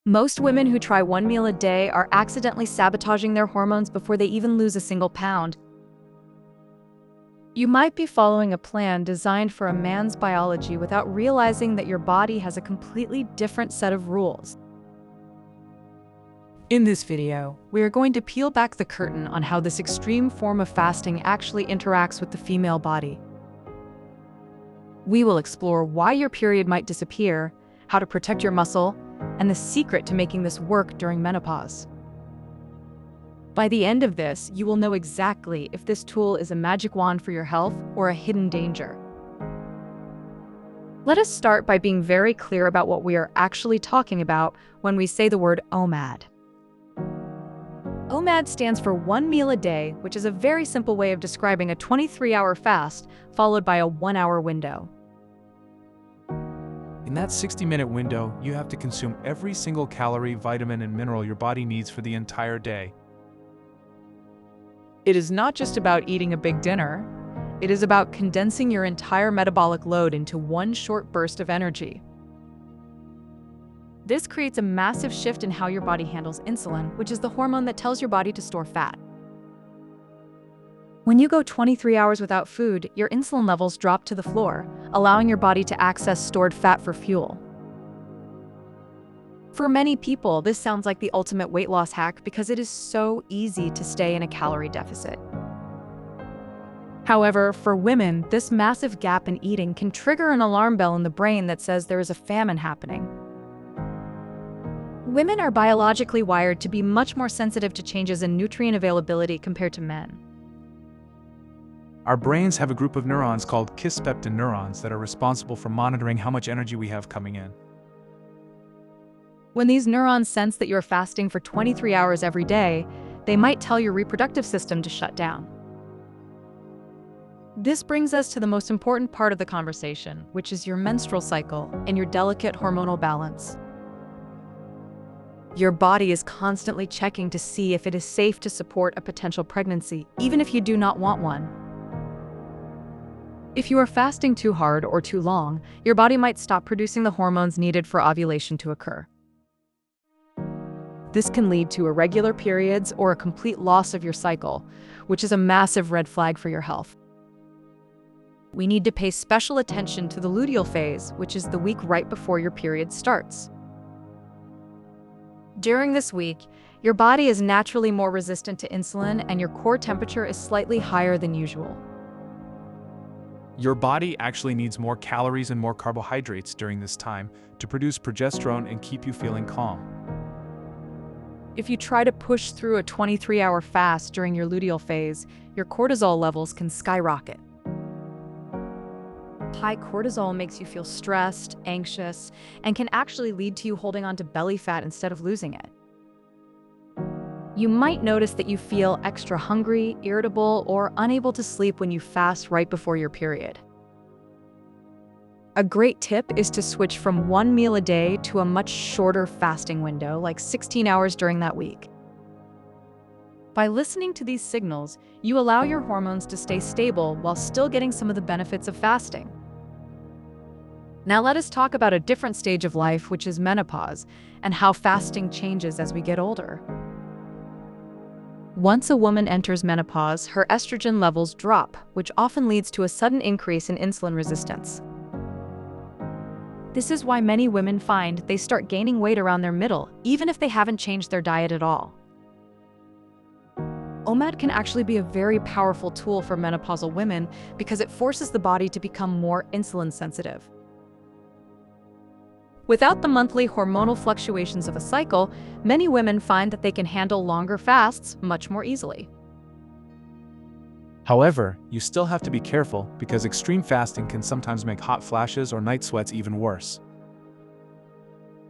Most women who try one meal a day are accidentally sabotaging their hormones before they even lose a single pound. You might be following a plan designed for a man's biology without realizing that your body has a completely different set of rules. In this video, we are going to peel back the curtain on how this extreme form of fasting actually interacts with the female body. We will explore why your period might disappear, how to protect your muscle, and the secret to making this work during menopause. By the end of this, you will know exactly if this tool is a magic wand for your health or a hidden danger. Let us start by being very clear about what we are actually talking about when we say the word OMAD. OMAD stands for one meal a day, which is a very simple way of describing a 23-hour fast followed by a 1-hour window. In that 60-minute window, you have to consume every single calorie, vitamin, and mineral your body needs for the entire day. It is not just about eating a big dinner. It is about condensing your entire metabolic load into one short burst of energy. This creates a massive shift in how your body handles insulin, which is the hormone that tells your body to store fat. When you go 23 hours without food, your insulin levels drop to the floor, allowing your body to access stored fat for fuel. For many people, this sounds like the ultimate weight loss hack because it is so easy to stay in a calorie deficit. However, for women, this massive gap in eating can trigger an alarm bell in the brain that says there is a famine happening. Women are biologically wired to be much more sensitive to changes in nutrient availability compared to men. Our brains have a group of neurons called kisspeptin neurons that are responsible for monitoring how much energy we have coming in. When these neurons sense that you're fasting for 23 hours every day, they might tell your reproductive system to shut down. This brings us to the most important part of the conversation, which is your menstrual cycle and your delicate hormonal balance. Your body is constantly checking to see if it is safe to support a potential pregnancy, even if you do not want one. If you are fasting too hard or too long, your body might stop producing the hormones needed for ovulation to occur. This can lead to irregular periods or a complete loss of your cycle, which is a massive red flag for your health. We need to pay special attention to the luteal phase, which is the week right before your period starts. During this week, your body is naturally more resistant to insulin and your core temperature is slightly higher than usual. Your body actually needs more calories and more carbohydrates during this time to produce progesterone and keep you feeling calm. If you try to push through a 23-hour fast during your luteal phase, your cortisol levels can skyrocket. High cortisol makes you feel stressed, anxious, and can actually lead to you holding on to belly fat instead of losing it. You might notice that you feel extra hungry, irritable, or unable to sleep when you fast right before your period. A great tip is to switch from one meal a day to a much shorter fasting window, like 16 hours during that week. By listening to these signals, you allow your hormones to stay stable while still getting some of the benefits of fasting. Now let us talk about a different stage of life, which is menopause, and how fasting changes as we get older. Once a woman enters menopause, her estrogen levels drop, which often leads to a sudden increase in insulin resistance. This is why many women find they start gaining weight around their middle, even if they haven't changed their diet at all. OMAD can actually be a very powerful tool for menopausal women because it forces the body to become more insulin sensitive. Without the monthly hormonal fluctuations of a cycle, many women find that they can handle longer fasts much more easily. However, you still have to be careful because extreme fasting can sometimes make hot flashes or night sweats even worse.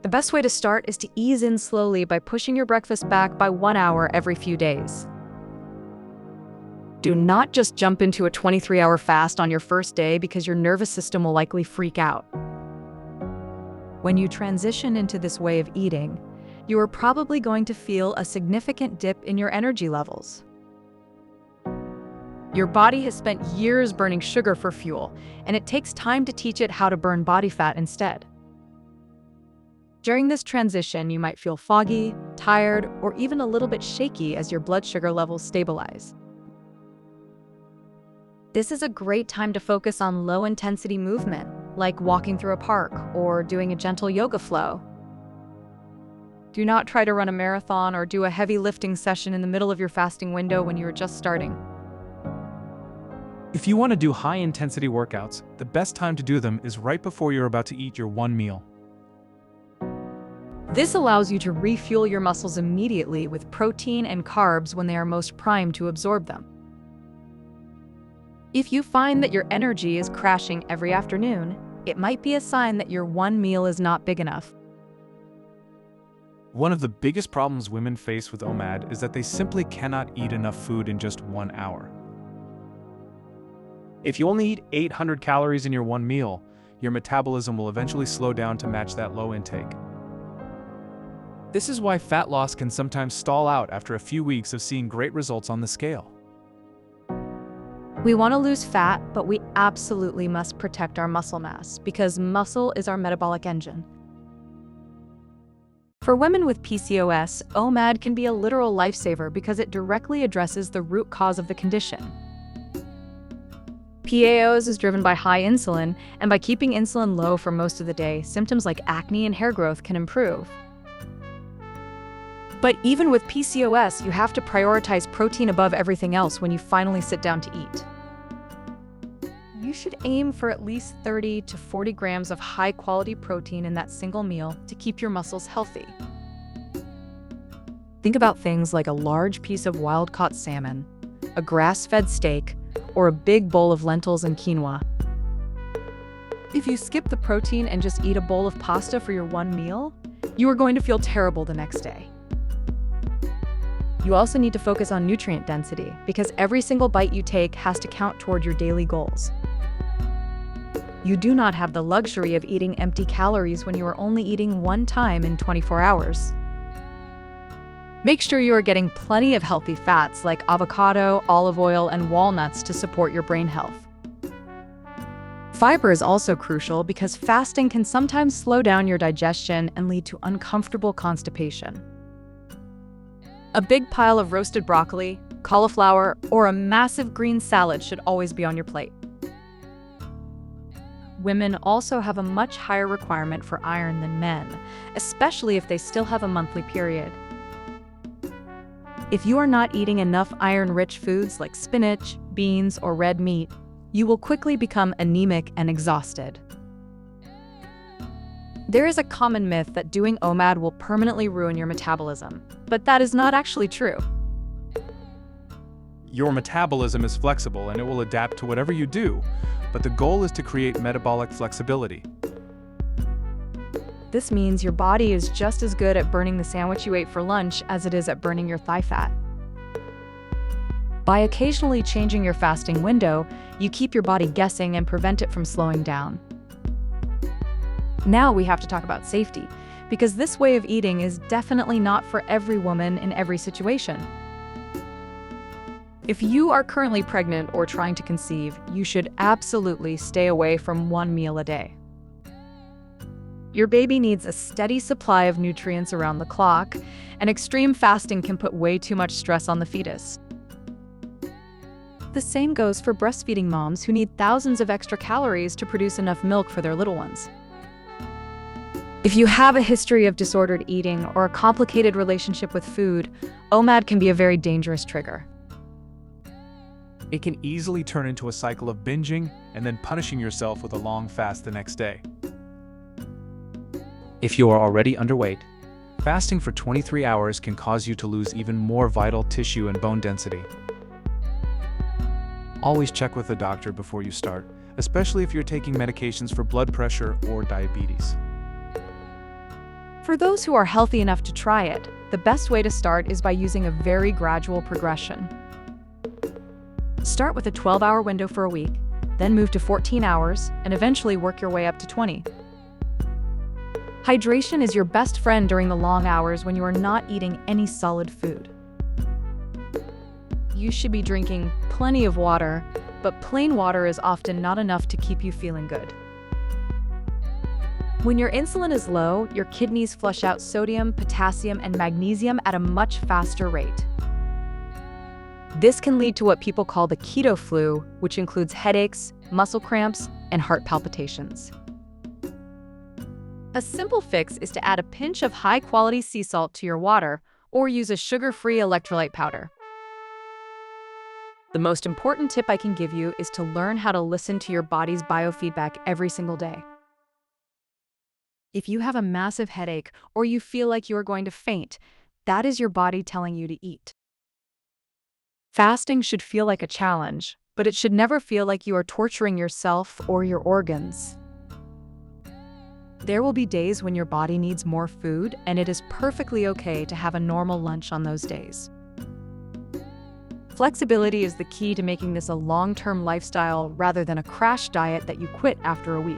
The best way to start is to ease in slowly by pushing your breakfast back by 1 hour every few days. Do not just jump into a 23-hour fast on your first day because your nervous system will likely freak out. When you transition into this way of eating, you are probably going to feel a significant dip in your energy levels. Your body has spent years burning sugar for fuel, and it takes time to teach it how to burn body fat instead. During this transition, you might feel foggy, tired, or even a little bit shaky as your blood sugar levels stabilize. This is a great time to focus on low-intensity movement, like walking through a park or doing a gentle yoga flow. Do not try to run a marathon or do a heavy lifting session in the middle of your fasting window when you are just starting. If you want to do high-intensity workouts, the best time to do them is right before you're about to eat your one meal. This allows you to refuel your muscles immediately with protein and carbs when they are most primed to absorb them. If you find that your energy is crashing every afternoon, it might be a sign that your one meal is not big enough. One of the biggest problems women face with OMAD is that they simply cannot eat enough food in just 1 hour. If you only eat 800 calories in your one meal, your metabolism will eventually slow down to match that low intake. This is why fat loss can sometimes stall out after a few weeks of seeing great results on the scale. We want to lose fat, but we absolutely must protect our muscle mass because muscle is our metabolic engine. For women with PCOS, OMAD can be a literal lifesaver because it directly addresses the root cause of the condition. PCOS is driven by high insulin, and by keeping insulin low for most of the day, symptoms like acne and hair growth can improve. But even with PCOS, you have to prioritize protein above everything else when you finally sit down to eat. You should aim for at least 30 to 40 grams of high-quality protein in that single meal to keep your muscles healthy. Think about things like a large piece of wild-caught salmon, a grass-fed steak, or a big bowl of lentils and quinoa. If you skip the protein and just eat a bowl of pasta for your one meal, you are going to feel terrible the next day. You also need to focus on nutrient density because every single bite you take has to count toward your daily goals. You do not have the luxury of eating empty calories when you are only eating one time in 24 hours. Make sure you are getting plenty of healthy fats like avocado, olive oil, and walnuts to support your brain health. Fiber is also crucial because fasting can sometimes slow down your digestion and lead to uncomfortable constipation. A big pile of roasted broccoli, cauliflower, or a massive green salad should always be on your plate. Women also have a much higher requirement for iron than men, especially if they still have a monthly period. If you are not eating enough iron-rich foods like spinach, beans, or red meat, you will quickly become anemic and exhausted. There is a common myth that doing OMAD will permanently ruin your metabolism, but that is not actually true. Your metabolism is flexible and it will adapt to whatever you do, but the goal is to create metabolic flexibility. This means your body is just as good at burning the sandwich you ate for lunch as it is at burning your thigh fat. By occasionally changing your fasting window, you keep your body guessing and prevent it from slowing down. Now we have to talk about safety, because this way of eating is definitely not for every woman in every situation. If you are currently pregnant or trying to conceive, you should absolutely stay away from one meal a day. Your baby needs a steady supply of nutrients around the clock, and extreme fasting can put way too much stress on the fetus. The same goes for breastfeeding moms who need thousands of extra calories to produce enough milk for their little ones. If you have a history of disordered eating or a complicated relationship with food, OMAD can be a very dangerous trigger. It can easily turn into a cycle of binging and then punishing yourself with a long fast the next day. If you are already underweight, fasting for 23 hours can cause you to lose even more vital tissue and bone density. Always check with a doctor before you start, especially if you're taking medications for blood pressure or diabetes. For those who are healthy enough to try it, the best way to start is by using a very gradual progression. Start with a 12-hour window for a week, then move to 14 hours, and eventually work your way up to 20. Hydration is your best friend during the long hours when you are not eating any solid food. You should be drinking plenty of water, but plain water is often not enough to keep you feeling good. When your insulin is low, your kidneys flush out sodium, potassium, and magnesium at a much faster rate. This can lead to what people call the keto flu, which includes headaches, muscle cramps, and heart palpitations. A simple fix is to add a pinch of high-quality sea salt to your water or use a sugar-free electrolyte powder. The most important tip I can give you is to learn how to listen to your body's biofeedback every single day. If you have a massive headache or you feel like you are going to faint, that is your body telling you to eat. Fasting should feel like a challenge, but it should never feel like you are torturing yourself or your organs. There will be days when your body needs more food, and it is perfectly okay to have a normal lunch on those days. Flexibility is the key to making this a long-term lifestyle rather than a crash diet that you quit after a week.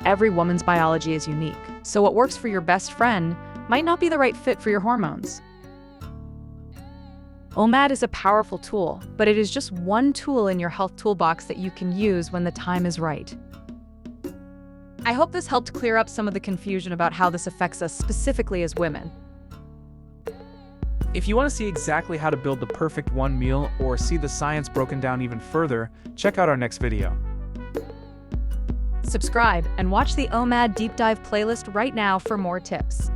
Every woman's biology is unique, so what works for your best friend might not be the right fit for your hormones. OMAD is a powerful tool, but it is just one tool in your health toolbox that you can use when the time is right. I hope this helped clear up some of the confusion about how this affects us specifically as women. If you want to see exactly how to build the perfect one meal or see the science broken down even further, check out our next video. Subscribe and watch the OMAD Deep Dive playlist right now for more tips.